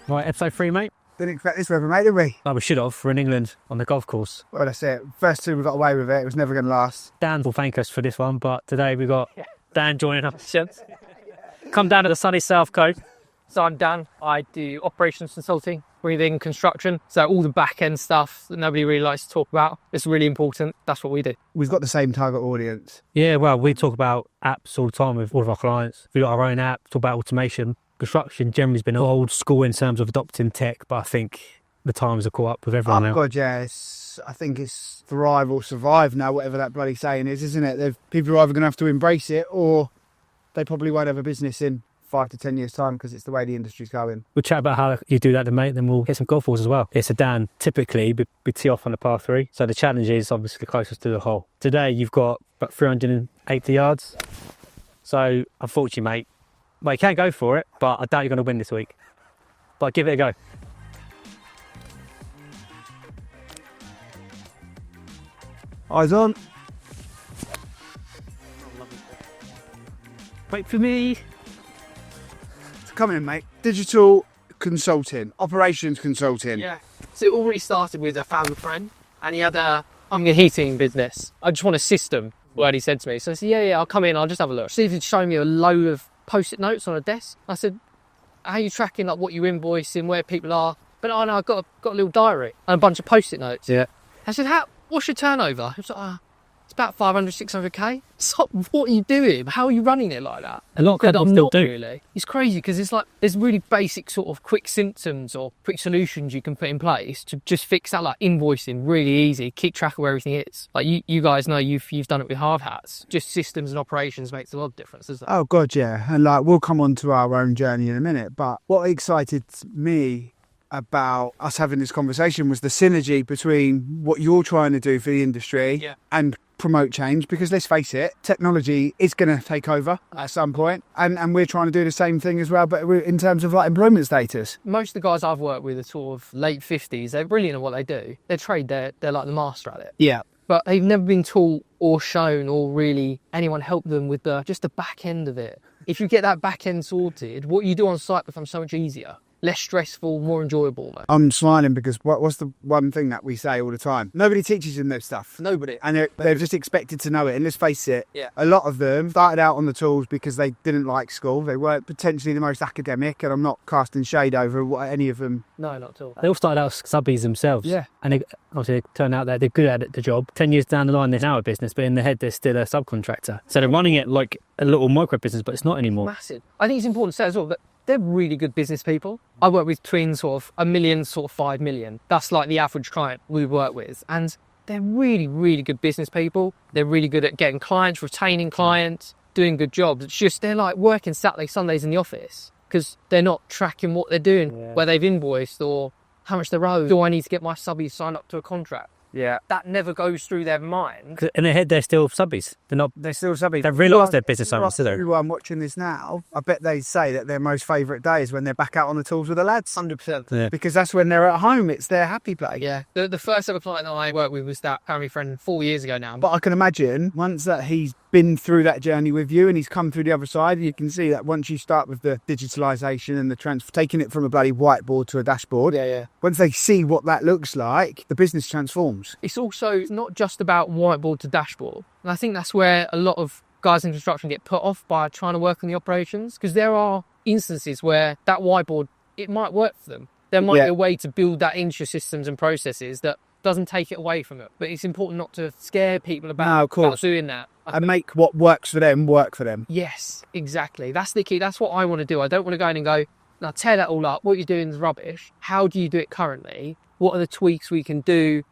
Right, episode 3, mate. Didn't expect this weather, mate, did we? Oh, we should have. We're in England on the golf course. Well, that's it. First 2 we got away with it. It was never going to last. Dan will thank us for this one, but today we got Dan joining us. Come down to the sunny south coast. So I'm Dan. I do operations consulting, breathing, construction. So all the back end stuff that nobody really likes to talk about. It's really important. That's what we do. We've got the same target audience. Yeah, well, we talk about apps all the time with all of our clients. We've got our own app, talk about automation. Construction generally has been old school in terms of adopting tech, but I think the times are caught up with everyone now. God, yeah. I think it's thrive or survive now, whatever that bloody saying is, isn't it? People are either going to have to embrace it or they probably won't have a business in 5 to 10 years' time because it's the way the industry's going. We'll chat about how you do that then, mate, then we'll get some golf balls as well. It's a Dan. Typically, we tee off on the par 3, so the challenge is obviously closest to the hole. Today, you've got about 380 yards. So, unfortunately, mate, well, you can go for it, but I doubt you're going to win this week. But give it a go. Eyes on. Wait for me. So come in, mate. Digital consulting, operations consulting. Yeah. So it all really started with a family friend, and he had I'm a heating business. I just want a system, what he said to me. So I said, yeah, I'll come in, I'll just have a look. So he'd show me a load of post-it notes on a desk. I said, how are you tracking like what you're invoicing, where people are? But I know I've got a little diary and a bunch of post-it notes. Yeah. I said, what's your turnover? He was like, it's about 500, 600k. So what are you doing? How are you running it like that? A lot of companies still do. Really. It's crazy because it's like there's really basic sort of quick symptoms or quick solutions you can put in place to just fix that, like invoicing, really easy. Keep track of where everything is. Like you guys know you've done it with HardHats. Just systems and operations makes a lot of difference, doesn't it? Oh God, yeah. And like we'll come on to our own journey in a minute. But what excited me about us having this conversation was the synergy between what you're trying to do for the industry and promote change, because let's face it, technology is going to take over at some point, and we're trying to do the same thing as well, but in terms of like employment status. Most of the guys I've worked with are sort of late 50s. They're brilliant at what they do. Their trade, they're like the master at it. Yeah. But they've never been taught or shown or really anyone help them with just the back end of it. If you get that back end sorted, what you do on site becomes so much easier. Less stressful, more enjoyable. Though. I'm smiling because what's the one thing that we say all the time? Nobody teaches them this stuff. Nobody. And they're just expected to know it. And let's face it, a lot of them started out on the tools because they didn't like school. They weren't potentially the most academic, and I'm not casting shade over what any of them. No, not at all. They all started out as subbies themselves. Yeah. And they obviously turned out that they're good at the job. 10 years down the line, they're now a business, but in their head, they're still a subcontractor. So they're running it like a little micro business, but it's not anymore. Massive. I think it's important to say as well that they're really good business people. I work with between sort of 1 million, sort of 5 million. That's like the average client we work with. And they're really, really good business people. They're really good at getting clients, retaining clients, doing good jobs. It's just they're like working Saturday, Sundays in the office because they're not tracking what they're doing, where they've invoiced or how much they're owed. Do I need to get my subbies signed up to a contract? Yeah. That never goes through their mind. In their head, they're still subbies. They're still subbies. They've realised they're business owners, do they? Everyone watching this now, I bet they say that their most favourite day is when they're back out on the tools with the lads. 100%. Yeah. Because that's when they're at home. It's their happy place. Yeah. The first ever client that I worked with was that family friend 4 years ago now. But I can imagine once that he's been through that journey with you and he's come through the other side, you can see that once you start with the digitalisation and the taking it from a bloody whiteboard to a dashboard, once they see what that looks like, the business transforms. It's also not just about whiteboard to dashboard. And I think that's where a lot of guys in construction get put off by trying to work on the operations, because there are instances where that whiteboard, it might work for them. There might be a way to build that into your systems and processes that doesn't take it away from it. But it's important not to scare people about doing that. And make what works for them work for them. Yes, exactly. That's the key. That's what I want to do. I don't want to go in and go, now tear that all up. What you're doing is rubbish. How do you do it currently? What are the tweaks we can do?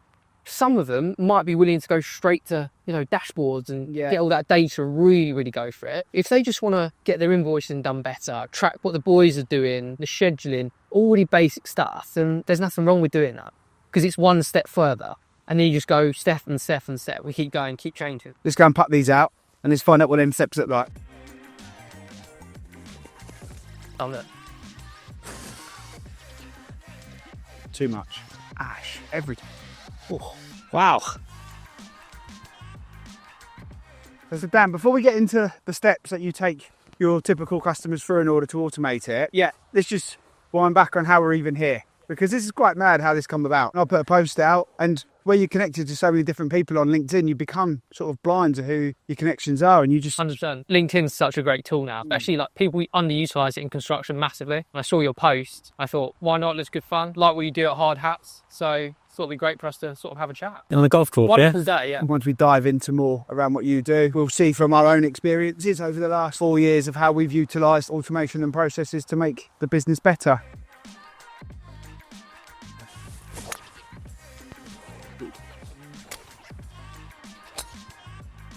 Some of them might be willing to go straight to, dashboards and get all that data and really, really go for it. If they just want to get their invoicing done better, track what the boys are doing, the scheduling, already basic stuff, then there's nothing wrong with doing that because it's one step further. And then you just go step and step and step. We keep going, keep changing. Let's go and put these out and let's find out what them steps look like. Oh, look. Too much. Ash. Every time. Oh, wow. So Dan, before we get into the steps that you take your typical customers through in order to automate it, let's just wind back on how we're even here. Because this is quite mad how this come about. I'll put a post out, and where you're connected to so many different people on LinkedIn, you become sort of blind to who your connections are, and you just... 100%. LinkedIn's such a great tool now, especially like people underutilise it in construction massively. When I saw your post, I thought, why not? It's good fun. Like what you do at HardHats. So thought it'd be great for us to sort of have a chat. On the golf course, Wonderful day, yeah. Once we dive into more around what you do, we'll see from our own experiences over the last 4 years of how we've utilised automation and processes to make the business better.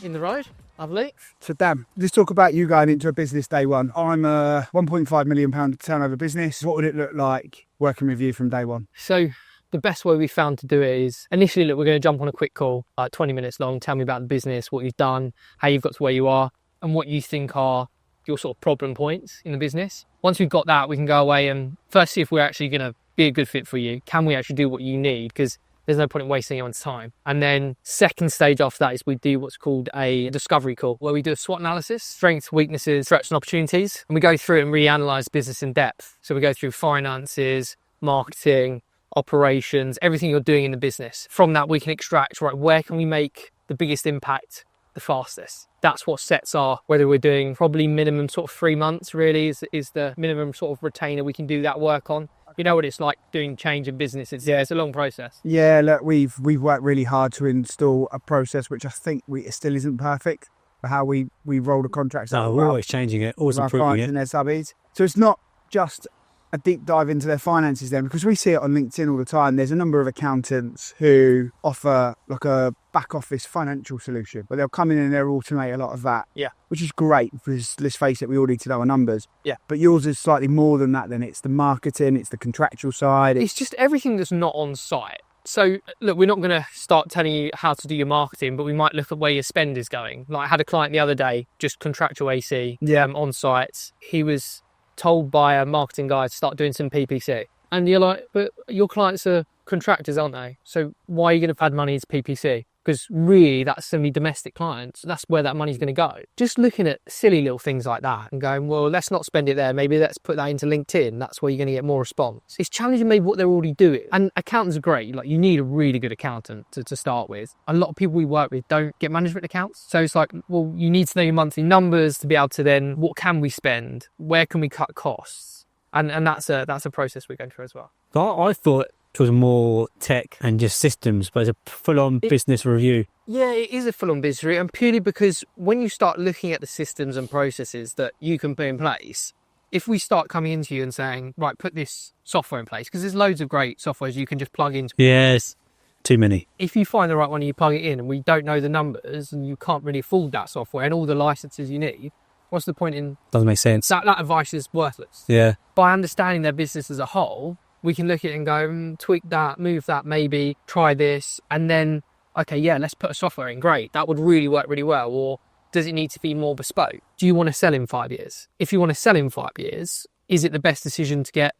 In the road, lovely. So Dan, let's talk about you going into a business day one. I'm a £1.5 million turnover business. What would it look like working with you from day one? So the best way we found to do it is initially, look, we're going to jump on a quick call, 20 minutes long. Tell me about the business, what you've done, how you've got to where you are, and what you think are your sort of problem points in the business. Once we've got that, we can go away and first see if we're actually going to be a good fit for you. Can we actually do what you need? Because there's no point in wasting anyone's time. And then second stage after that is we do what's called a discovery call, where we do a SWOT analysis, strengths, weaknesses, threats and opportunities. And we go through and reanalyze business in depth. So we go through finances, marketing, operations, everything you're doing in the business. From that, we can extract, right, where can we make the biggest impact the fastest? That's what sets our, whether we're doing probably minimum sort of 3 months really is the minimum sort of retainer we can do that work on. You know what it's like doing change in business. It's a long process. Yeah, look, we've worked really hard to install a process which I think it still isn't perfect for how we roll the contracts out. No, we're always changing it, always with our improving clients it. and their subbies. So it's not just a deep dive into their finances then, because we see it on LinkedIn all the time. There's a number of accountants who offer like a back office financial solution, but they'll come in and they'll automate a lot of that. Yeah. Which is great because let's face it, we all need to know our numbers. Yeah. But yours is slightly more than that then. It's the marketing, it's the contractual side. It's just everything that's not on site. So look, we're not going to start telling you how to do your marketing, but we might look at where your spend is going. Like I had a client the other day, just contractual AC on site. He was told by a marketing guy to start doing some PPC. And you're like, but your clients are contractors, aren't they? So why are you going to add money into PPC? Because really, that's semi domestic clients. That's where that money's going to go. Just looking at silly little things like that and going, well, let's not spend it there. Maybe let's put that into LinkedIn. That's where you're going to get more response. It's challenging maybe what they're already doing. And accountants are great. Like you need a really good accountant to start with. A lot of people we work with don't get management accounts. So it's like, well, you need to know your monthly numbers to be able to then, what can we spend? Where can we cut costs? And that's a process we're going through as well. I thought it was more tech and just systems, but it's a full-on business review. Yeah, it is a full-on business review, and purely because when you start looking at the systems and processes that you can put in place, if we start coming into you and saying, right, put this software in place, because there's loads of great softwares you can just plug into. Yes, too many. If you find the right one and you plug it in and we don't know the numbers and you can't really afford that software and all the licenses you need, what's the point in... Doesn't make sense. That advice is worthless. Yeah. By understanding their business as a whole, we can look at it and go, tweak that, move that, maybe try this. And then, okay, yeah, let's put a software in. Great. That would really work really well. Or does it need to be more bespoke? Do you want to sell in 5 years? If you want to sell in 5 years, is it the best decision to get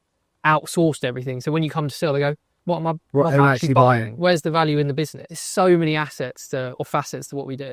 outsourced everything? So when you come to sell, they go, what am I actually buying? Where's the value in the business? There's so many assets or facets to what we do.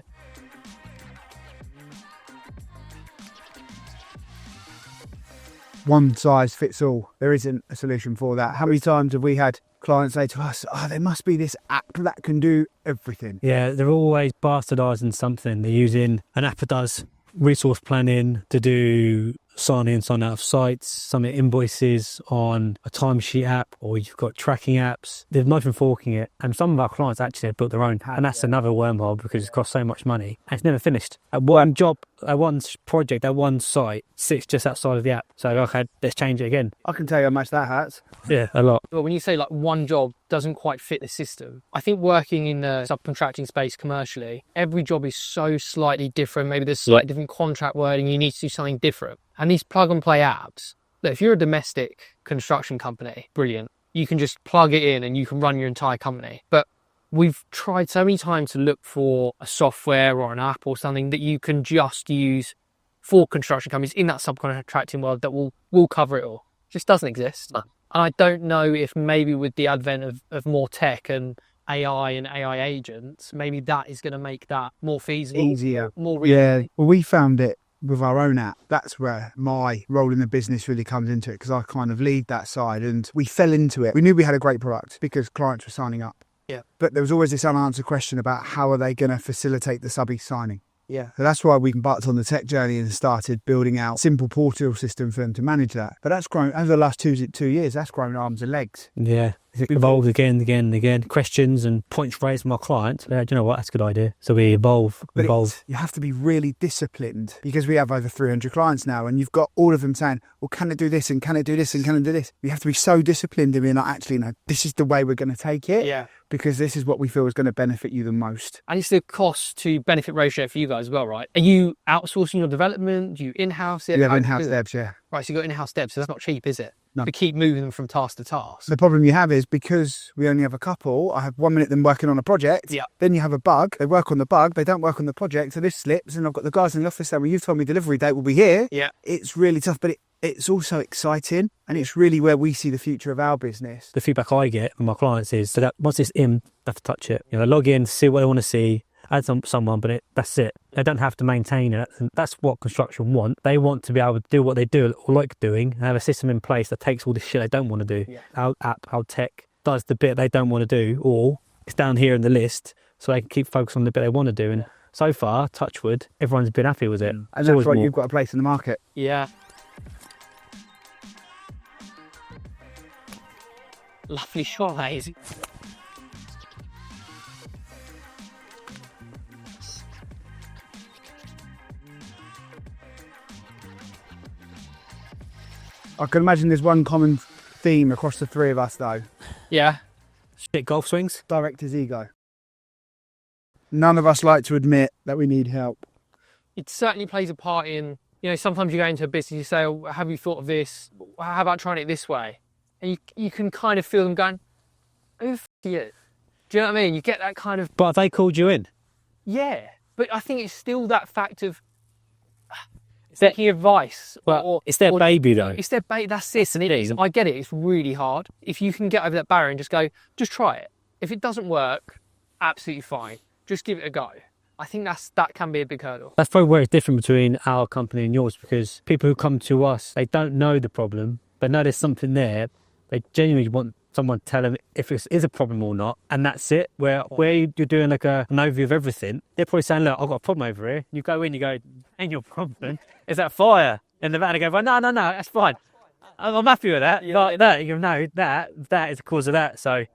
One size fits all. There isn't a solution for that. How many times have we had clients say to us, there must be this app that can do everything? Yeah, they're always bastardising something. They're using an app that does resource planning to do sign in, sign out of sites, some invoices on a timesheet app, or you've got tracking apps. They've not been forking it. And some of our clients actually have built their own. And that's another wormhole because it costs so much money. And it's never finished. At one job, at one project, at one site, sits just outside of the app. So, okay, let's change it again. I can tell you how much that hurts. Yeah, a lot. Well, when you say like one job doesn't quite fit the system, I think working in the subcontracting space commercially, every job is so slightly different. Maybe there's slightly different contract wording. You need to do something different. And these plug and play apps, look, if you're a domestic construction company, brilliant. You can just plug it in and you can run your entire company. But we've tried so many times to look for a software or an app or something that you can just use for construction companies in that subcontracting world that will cover it all. It just doesn't exist. And I don't know if maybe with the advent of more tech and AI agents, maybe that is going to make that more feasible. Easier. More real. Yeah, well, we found it with our own app. That's where my role in the business really comes into it, because I kind of lead that side, and we fell into it. We knew we had a great product because clients were signing up. Yeah. But there was always this unanswered question about how are they going to facilitate the subby signing. Yeah. So that's why we embarked on the tech journey and started building out simple portal system for them to manage that. But that's grown over the last 2 years. That's grown arms and legs. Yeah. It evolves again and again. Questions and points raised from our clients. Do you know what? That's a good idea. So we evolve. You have to be really disciplined, because we have over 300 clients now, and you've got all of them saying, well, can I do this, and can I do this, and can I do this? You have to be so disciplined in being like, actually, no, this is the way we're going to take it. Yeah. Because this is what we feel is going to benefit you the most. And it's the cost to benefit ratio for you guys as well, right? Are you outsourcing your development? Do you in-house it? You have in-house devs, yeah. Right, so you've got in-house devs, so that's not cheap, is it? No. To keep moving them from task to task. The problem you have is, because we only have a couple, I have 1 minute them working on a project. Yeah. Then you have a bug. They work on the bug. They don't work on the project. So this slips, and I've got the guys in the office saying, well, you've told me delivery date will be here. Yeah. It's really tough, but it's also exciting, and it's really where we see the future of our business. The feedback I get from my clients is that once it's in, they have to touch it. They log in, see what they want to see, add someone, but that's it. They don't have to maintain it. And that's what construction want. They want to be able to do what they do or like doing, and have a system in place that takes all the shit they don't want to do. Yeah. Our app, our tech does the bit they don't want to do, or it's down here in the list so they can keep focused on the bit they want to do. And so far, touch wood, everyone's been happy with it. And that's why you've got a place in the market. Yeah. Lovely shot, that is. I can imagine there's one common theme across the three of us, though. Yeah. Shit golf swings. Director's ego. None of us like to admit that we need help. It certainly plays a part in, sometimes you go into a business, you say, oh, have you thought of this? How about trying it this way? And you can kind of feel them going, who the f*** are you? Do you know what I mean? You get that kind of... But have they called you in? Yeah. But I think it's still that fact of taking advice. Well, it's their baby, though. It's their baby. That's it. And it is. I get it. It's really hard. If you can get over that barrier and just try it. If it doesn't work, absolutely fine. Just give it a go. I think that can be a big hurdle. That's probably where it's different between our company and yours, because people who come to us, they don't know the problem, but know there's something there. They genuinely want someone to tell them if it is a problem or not, and that's it. Where you're doing like an overview of everything, they're probably saying, look, I've got a problem over here. You go in, you go, ain't your problem. Is that fire in the van? And they go, well, no, that's fine. I'm happy with that. Like that. You go, no, that is the cause of that. So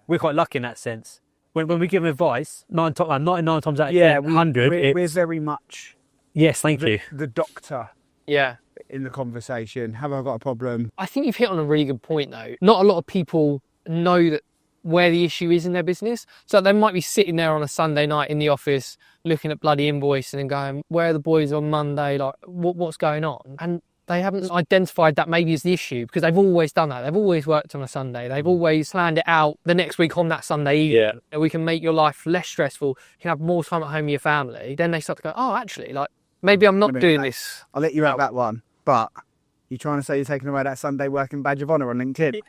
we're quite lucky in that sense. When we give them advice, 99 times out of 10, 100, we're very much yes, thank you. The doctor. Yeah. In the conversation, have I got a problem? I think you've hit on a really good point, though. Not a lot of people know that where the issue is in their business. So they might be sitting there on a Sunday night in the office looking at bloody invoicing and going, where are the boys on Monday? Like, what's going on? And they haven't identified that maybe as the issue, because they've always done that. They've always worked on a Sunday. They've always planned it out the next week on that Sunday evening. Yeah. We can make your life less stressful. You can have more time at home with your family. Then they start to go, oh, actually, like, maybe I'm not doing this. I'll let you have that one. But you're trying to say you're taking away that Sunday working badge of honour on LinkedIn?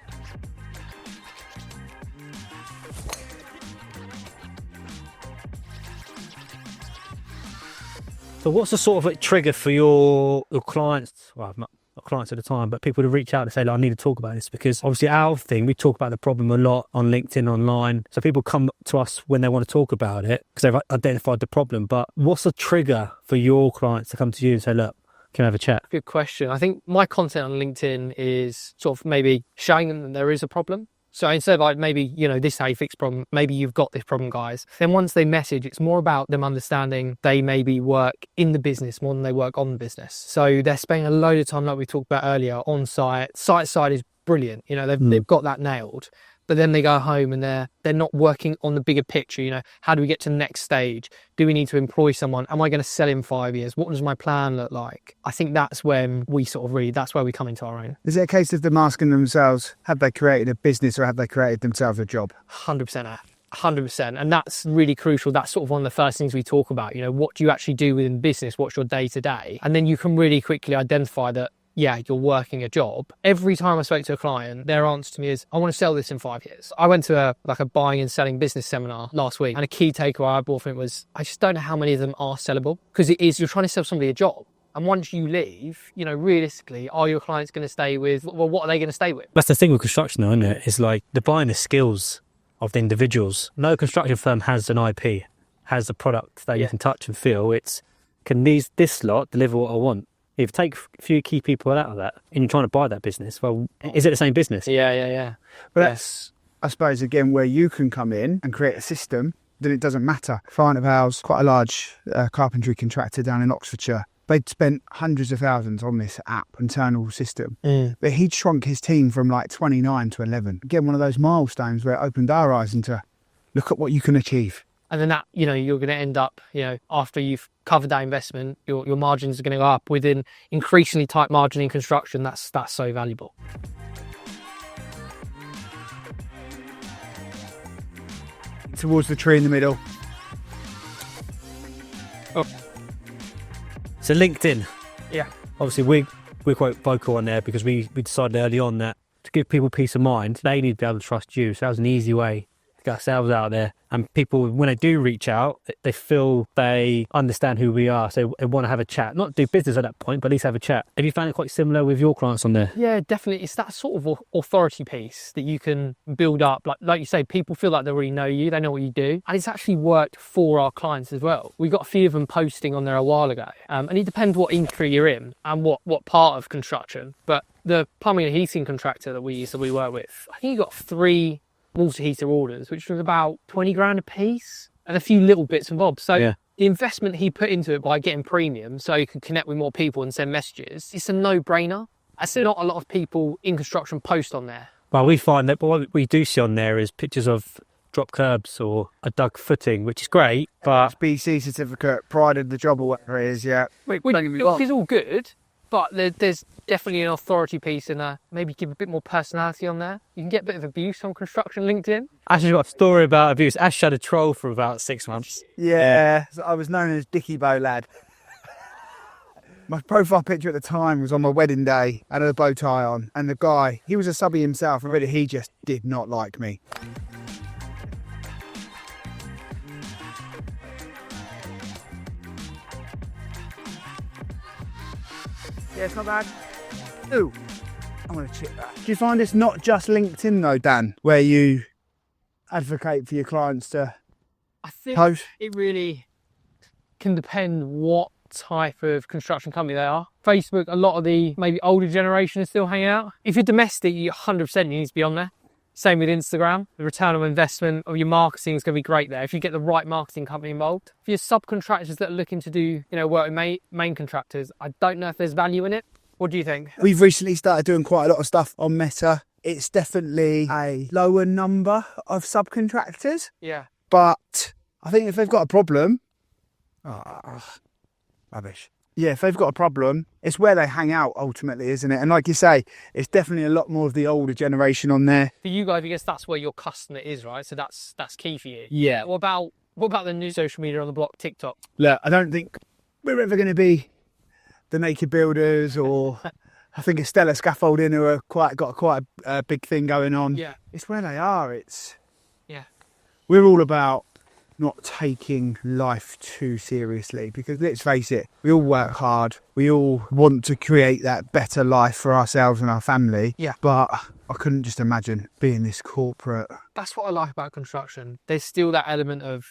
So what's the sort of like trigger for your clients? Well, not clients at the time, but people to reach out and say, I need to talk about this, because obviously our thing, we talk about the problem a lot on LinkedIn, online. So people come to us when they want to talk about it because they've identified the problem. But what's the trigger for your clients to come to you and say, look, can I have a chat? Good question. I think my content on LinkedIn is sort of maybe showing them that there is a problem. So instead of like, maybe, this is how you fix problem, maybe you've got this problem, guys. Then once they message, it's more about them understanding they maybe work in the business more than they work on the business. So they're spending a load of time, like we talked about earlier, on site. Site is brilliant. They've got that nailed. But then they go home and they're not working on the bigger picture. How do we get to the next stage? Do we need to employ someone? Am I going to sell in 5 years? What does my plan look like? I think that's when we that's where we come into our own. Is it a case of them asking themselves, have they created a business or have they created themselves a job? 100%. 100%. And that's really crucial. That's sort of one of the first things we talk about. What do you actually do within business? What's your day to day? And then you can really quickly identify that, yeah, you're working a job. Every time I spoke to a client, their answer to me is, I want to sell this in 5 years. I went to a buying and selling business seminar last week, and a key takeaway I brought from it was, I just don't know how many of them are sellable, because you're trying to sell somebody a job. And once you leave, you know, realistically, are your clients going to stay with, well, what are they going to stay with? That's the thing with construction though, isn't it? It's like they're buying the skills of the individuals. No construction firm has an IP, has a product that you can touch and feel. It's, can this lot deliver what I want? If you take a few key people out of that and you're trying to buy that business, well, is it the same business? Yeah. But that's, I suppose, again, where you can come in and create a system, then it doesn't matter. A client of ours, quite a large carpentry contractor down in Oxfordshire, they'd spent hundreds of thousands on this app, internal system. But he'd shrunk his team from like 29 to 11. Again, one of those milestones where it opened our eyes into look at what you can achieve. And then that, you know, you're going to end up, you know, after you've covered that investment, your margins are going to go up. With an increasingly tight margin in construction, that's so valuable. Towards the tree in the middle. So LinkedIn. Yeah. Obviously, we're quite vocal on there because we decided early on that to give people peace of mind, they need to be able to trust you. So that was an easy way to get ourselves out there. And people, when they do reach out, they feel they understand who we are. So they want to have a chat, not do business at that point, but at least have a chat. Have you found it quite similar with your clients on there? Yeah, definitely. It's that sort of authority piece that you can build up. Like you say, people feel like they already know you, they know what you do. And it's actually worked for our clients as well. We got a few of them posting on there a while ago. And it depends what industry you're in and what part of construction. But the plumbing and heating contractor that we work with, I think he got 3 water heater orders, which was about 20 grand a piece, and a few little bits and bobs. So the investment he put into it by getting premium so he could connect with more people and send messages, it's a no-brainer. I see not a lot of people in construction post on there. Well, we find that what we do see on there is pictures of drop curbs or a dug footing, which is great, but BC certificate, pride of the job or whatever it is, Which is all good, but there's definitely an authority piece and maybe give a bit more personality on there. You can get a bit of abuse on construction LinkedIn. Ash has got a story about abuse. Ash had a troll for about 6 months. Yeah, so I was known as Dickie Bow Lad. My profile picture at the time was on my wedding day. I had a bow tie on, and the guy, he was a subby himself, and really he just did not like me. Yeah, it's not bad. Ooh, I'm going to chip that. Do you find it's not just LinkedIn though, Dan, where you advocate for your clients to I think post? It really can depend what type of construction company they are. Facebook, a lot of the maybe older generation is still hanging out. If you're domestic, you 100% need to be on there. Same with Instagram. The return on investment of your marketing is going to be great there if you get the right marketing company involved. For your subcontractors that are looking to do, work with main contractors, I don't know if there's value in it. What do you think? We've recently started doing quite a lot of stuff on Meta. It's definitely a lower number of subcontractors. Yeah. But I think if they've got a problem, rubbish. Yeah, if they've got a problem, it's where they hang out ultimately, isn't it? And like you say, it's definitely a lot more of the older generation on there. For you guys, I guess that's where your customer is, right? So that's key for you. Yeah. What about the new social media on the block, TikTok? Look, I don't think we're ever going to be the Naked Builders, or I think it's Stella Scaffolding who are got quite a big thing going on. Yeah. It's where they are. Yeah. We're all about not taking life too seriously, because let's face it, we all work hard. We all want to create that better life for ourselves and our family. Yeah. But I couldn't just imagine being this corporate. That's what I like about construction. There's still that element of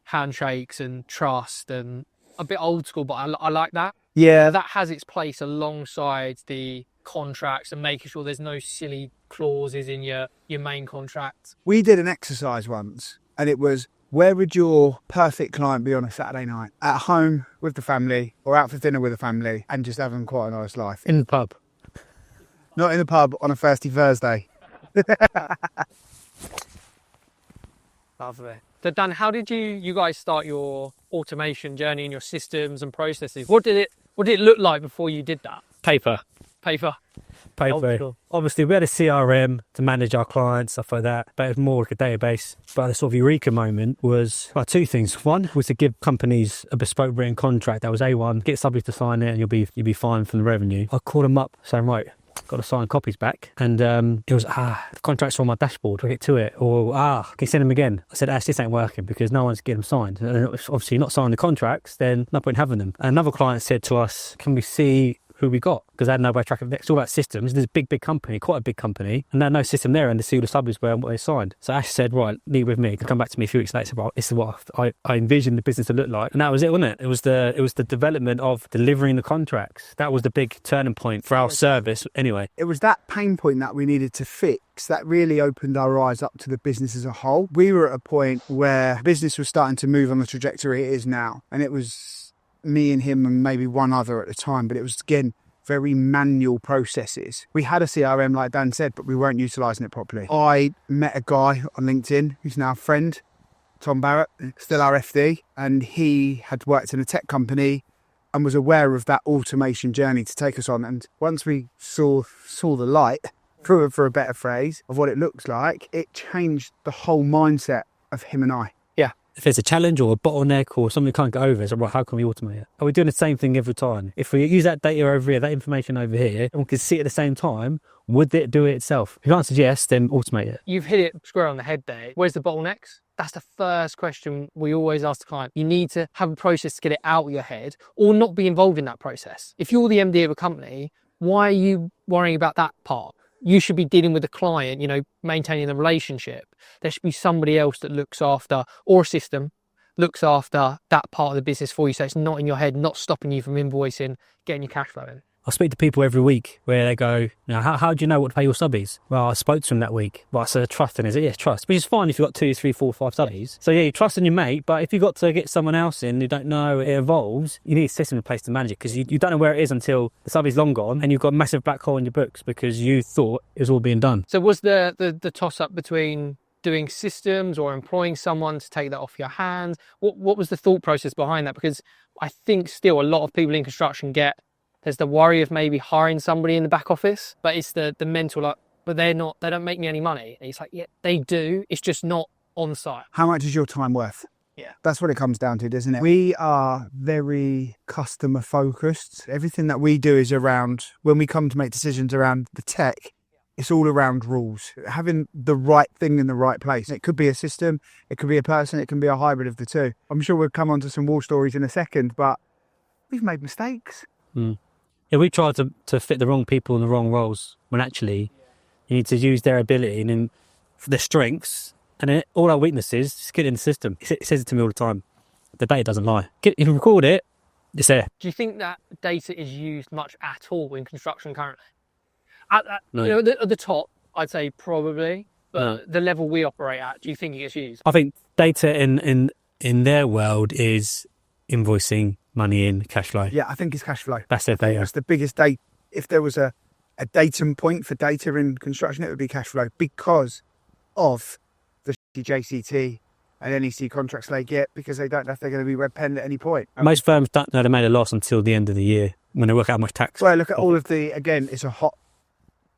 handshakes and trust and a bit old school, but I like that. Yeah. That has its place alongside the contracts and making sure there's no silly clauses in your main contract. We did an exercise once, and it was, where would your perfect client be on a Saturday night? At home with the family, or out for dinner with the family, and just having quite a nice life? In the pub. Not in the pub on a thirsty Thursday. Lovely. So Dan, how did you guys start your automation journey and your systems and processes? What did it look like before you did that? Paper. Paper. Obviously, we had a CRM to manage our clients, stuff like that, but it was more like a database. But the sort of eureka moment was, well, 2 things. One was to give companies a bespoke written contract that was A1, get somebody to sign it and you'll be fine from the revenue. I called them up saying, right, got the signed copies back, and it was, the contracts are on my dashboard, we'll get to it. Or, can you send them again? I said, this ain't working because no one's getting them signed. And obviously, not signing the contracts, then no point in having them. And another client said to us, can we see who we got? Because they had no way of tracking it. It's all about systems. There's a big company, quite a big company, and they had no system there, and to see who the subbies were and what they signed. So Ash said, right, leave with me. Come back to me a few weeks later. Said, well, this is what I envisioned the business to look like. And that was it, wasn't it? It was the development of delivering the contracts. That was the big turning point for our service anyway. It was that pain point that we needed to fix that really opened our eyes up to the business as a whole. We were at a point where business was starting to move on the trajectory it is now. And it was me and him and maybe one other at the time, but it was, again, very manual processes. We had a CRM, like Dan said, but we weren't utilising it properly. I met a guy on LinkedIn who's now a friend, Tom Barrett, still our FD, and he had worked in a tech company and was aware of that automation journey to take us on. And once we saw the light, for a better phrase, of what it looks like, it changed the whole mindset of him and I. If there's a challenge or a bottleneck or something we can't get over, it's like, right, how can we automate it? Are we doing the same thing every time? If we use that data over here, that information over here, and we can see it at the same time, would it do it itself? If you answered yes, then automate it. You've hit it square on the head there. Where's the bottlenecks? That's the first question we always ask the client. You need to have a process to get it out of your head or not be involved in that process. If you're the MD of a company, why are you worrying about that part? You should be dealing with the client, maintaining the relationship. There should be somebody else that looks after, or a system, looks after that part of the business for you, so it's not in your head, not stopping you from invoicing, getting your cash flow in. I speak to people every week where they go, how do you know what to pay your subbies? Well, I spoke to them that week. Well, I said, trust in, is it? Yes, trust. Which is fine if you've got 2, 3, 4, 5 subbies. So yeah, you trust in your mate, but if you've got to get someone else in who don't know it evolves, you need a system in place to manage it, because you don't know where it is until the subbie's long gone and you've got a massive black hole in your books because you thought it was all being done. So was the toss-up between doing systems or employing someone to take that off your hands? What was the thought process behind that? Because I think still a lot of people in construction there's the worry of maybe hiring somebody in the back office, but it's the mental, but they don't make me any money. And it's like, yeah, they do. It's just not on site. How much is your time worth? Yeah. That's what it comes down to, doesn't it? We are very customer focused. Everything that we do is around, when we come to make decisions around the tech, it's all around rules. Having the right thing in the right place. It could be a system, it could be a person, it can be a hybrid of the two. I'm sure we'll come on to some war stories in a second, but we've made mistakes. Yeah, we tried to fit the wrong people in the wrong roles when actually you need to use their ability and then their strengths, and then all our weaknesses, just get in the system. It says it to me all the time. The data doesn't lie. You can record it, it's there. Do you think that data is used much at all in construction currently? No. At the top, I'd say probably, but the level we operate at, do you think it gets used? I think data in their world is invoicing, money in, cash flow. Yeah, I think it's cash flow. That's their data. That's the biggest data. If there was a datum point for data in construction, it would be cash flow, because of the JCT and NEC contracts they get, because they don't know if they're going to be red penned at any point. Most firms don't know they made a loss until the end of the year when they work out how much tax. Well, look at all of again, it's a hot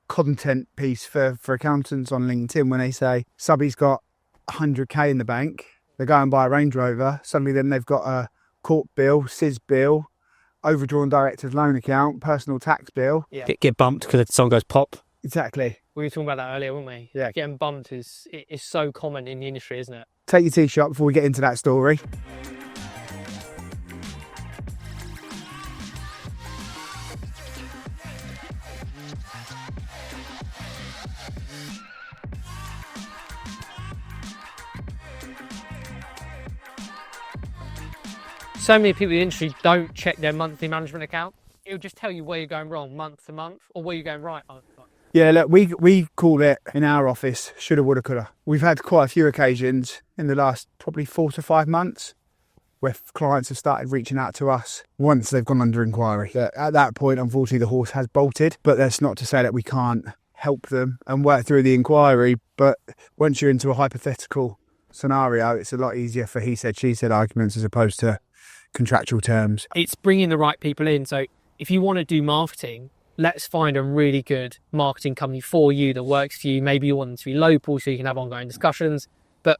content piece for accountants on LinkedIn when they say subby's got 100k in the bank, they go and buy a Range Rover, suddenly then they've got a court bill, SIS bill, overdrawn director's loan account, personal tax bill. Yeah. Get bumped because the song goes pop. Exactly. We were talking about that earlier, weren't we? Yeah. Getting bumped is so common in the industry, isn't it? Take your t-shirt before we get into that story. So many people in the industry don't check their monthly management account. It'll just tell you where you're going wrong month to month, or where you're going right month to month. Yeah, look, we call it in our office shoulda, woulda, coulda. We've had quite a few occasions in the last probably 4 to 5 months where clients have started reaching out to us once they've gone under inquiry. At that point, unfortunately, the horse has bolted, but that's not to say that we can't help them and work through the inquiry. But once you're into a hypothetical scenario, it's a lot easier for he said, she said arguments as opposed to contractual terms. It's bringing the right people in. So if you want to do marketing, let's find a really good marketing company for you that works for you. Maybe you want them to be local so you can have ongoing discussions, but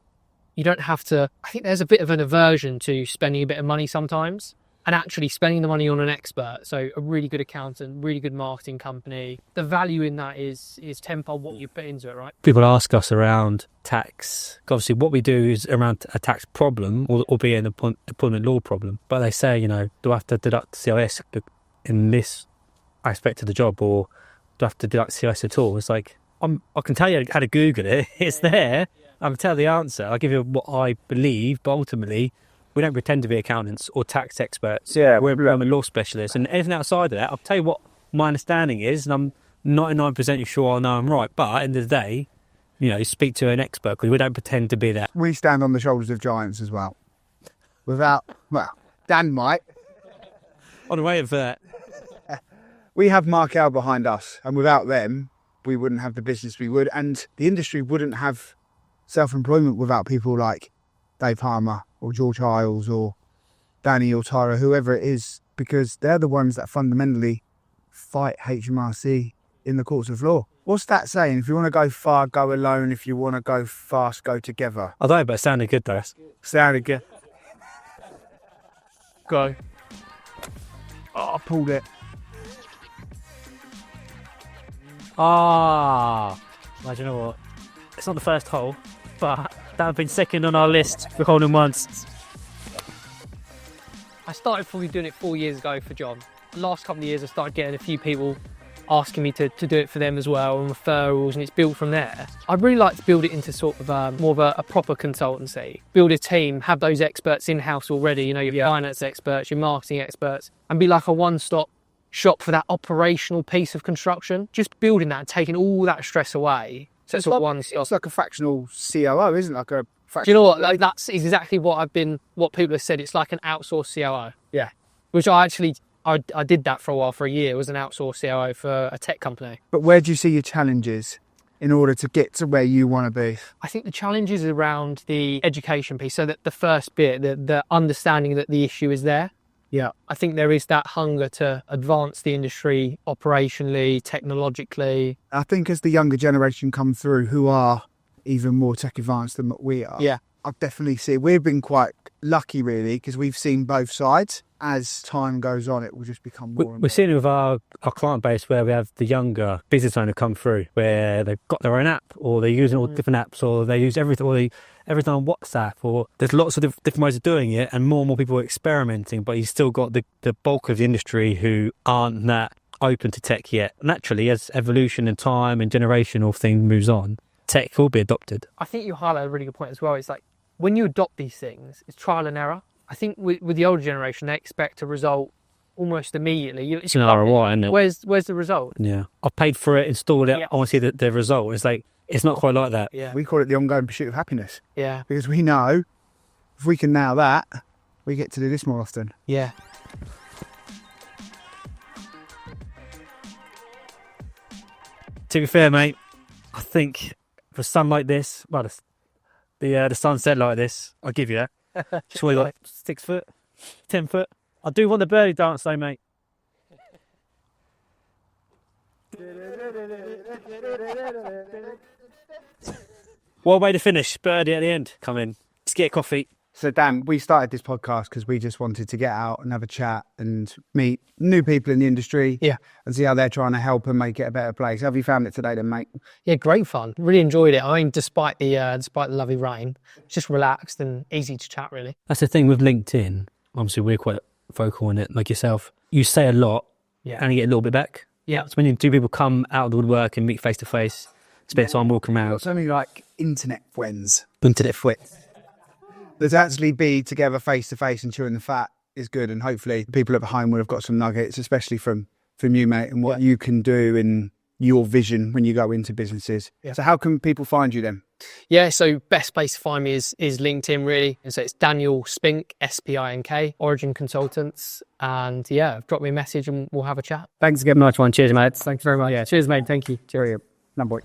you don't have to. I think there's a bit of an aversion to spending a bit of money sometimes. and actually spending the money on an expert, so a really good accountant, really good marketing company, the value in that is tenfold what you put into it, right? People ask us around tax. Obviously, what we do is around a tax problem, or be an employment law problem. But they say, do I have to deduct CIS in this aspect of the job, or do I have to deduct CIS at all? It's like, I can tell you how to Google it. It's there. I can tell the answer. I'll give you what I believe, but ultimately, we don't pretend to be accountants or tax experts. Yeah, we're a law specialist, and anything outside of that, I'll tell you what my understanding is, and I'm 99% sure I know I'm right. But at the end of the day, speak to an expert, because we don't pretend to be that. We stand on the shoulders of giants as well. Dan might. On the way of that. We have Markel behind us, and without them, we wouldn't have the business we would, and the industry wouldn't have self-employment without people like Dave Harmer or George Hiles or Danny or Tyra, whoever it is, because they're the ones that fundamentally fight HMRC in the courts of law. What's that saying? If you want to go far, go alone. If you want to go fast, go together. I don't know, but it sounded good though. Sounded good. Go. Oh, I pulled it. Well, do you know what? It's not the first hole, but that have been second on our list for hole in ones. I started probably doing it 4 years ago for John. The last couple of years, I started getting a few people asking me to do it for them as well, and referrals, and it's built from there. I'd really like to build it into sort of more of a proper consultancy. Build a team, have those experts in-house already, your finance experts, your marketing experts, and be like a one-stop shop for that operational piece of construction. Just building that and taking all that stress away. So it's one. It's like a fractional COO, isn't it? Like a fractional. Do you know what? Like, that's exactly what people have said. It's like an outsourced COO. Yeah. Which I did that for a while, for a year. It was an outsourced COO for a tech company. But where do you see your challenges in order to get to where you want to be? I think the challenge is around the education piece. So that the first bit, the understanding that the issue is there. Yeah. I think there is that hunger to advance the industry operationally, technologically. I think as the younger generation come through, who are even more tech advanced than what we are, Yeah. I definitely see we've been quite lucky, really, because we've seen both sides. As time goes on, it will just become more and more. We're seeing it with our client base, where we have the younger business owner come through, where they've got their own app, or they're using all different apps, or they use everything, or everything on WhatsApp, or there's lots of different ways of doing it, and more people are experimenting, but you've still got the bulk of the industry who aren't that open to tech yet. Naturally, as evolution and time and generational thing moves on, tech will be adopted. I think you highlight a really good point as well. It's like, when you adopt these things, it's trial and error. I think with the older generation, they expect a result almost immediately. It's an ROI, isn't it? Where's the result? Yeah. I've paid for it, installed it, Yeah. I want to see the result. It's like, it's not quite like that. Yeah. We call it the ongoing pursuit of happiness, Yeah. because we know if we can nail that, we get to do this more often. Yeah. To be fair, mate, I think for sun like this, well, the sunset like this, I'll give you that. Just what you got, 6 foot, 10 foot. I do want the birdie dance though, mate. What way to finish? Birdie at the end. Come in. Let's get a coffee. So Dan, we started this podcast because we just wanted to get out and have a chat and meet new people in the industry, Yeah. and see how they're trying to help and make it a better place. How have you found it today then, mate? Yeah, great fun. Really enjoyed it. I mean, despite the lovely rain, it's just relaxed and easy to chat, really. That's the thing with LinkedIn. Obviously, we're quite vocal in it, like yourself. You say a lot, Yeah. and you get a little bit back. Yeah. So when two people come out of the woodwork and meet face to face, spend time walking around. So many like internet friends. Internet friends. But to actually be together face to face and chewing the fat is good, and hopefully the people at home will have got some nuggets, especially from you, mate, and what you can do in your vision when you go into businesses. Yeah. So how can people find you then? Yeah, so best place to find me is LinkedIn, really. And so it's Daniel Spink, Spink, Origin Consultants. And yeah, drop me a message and we'll have a chat. Thanks again, nice one. Cheers, mate. Thanks very much. Yeah, cheers, mate. Thank you. Cheerio. No, boy.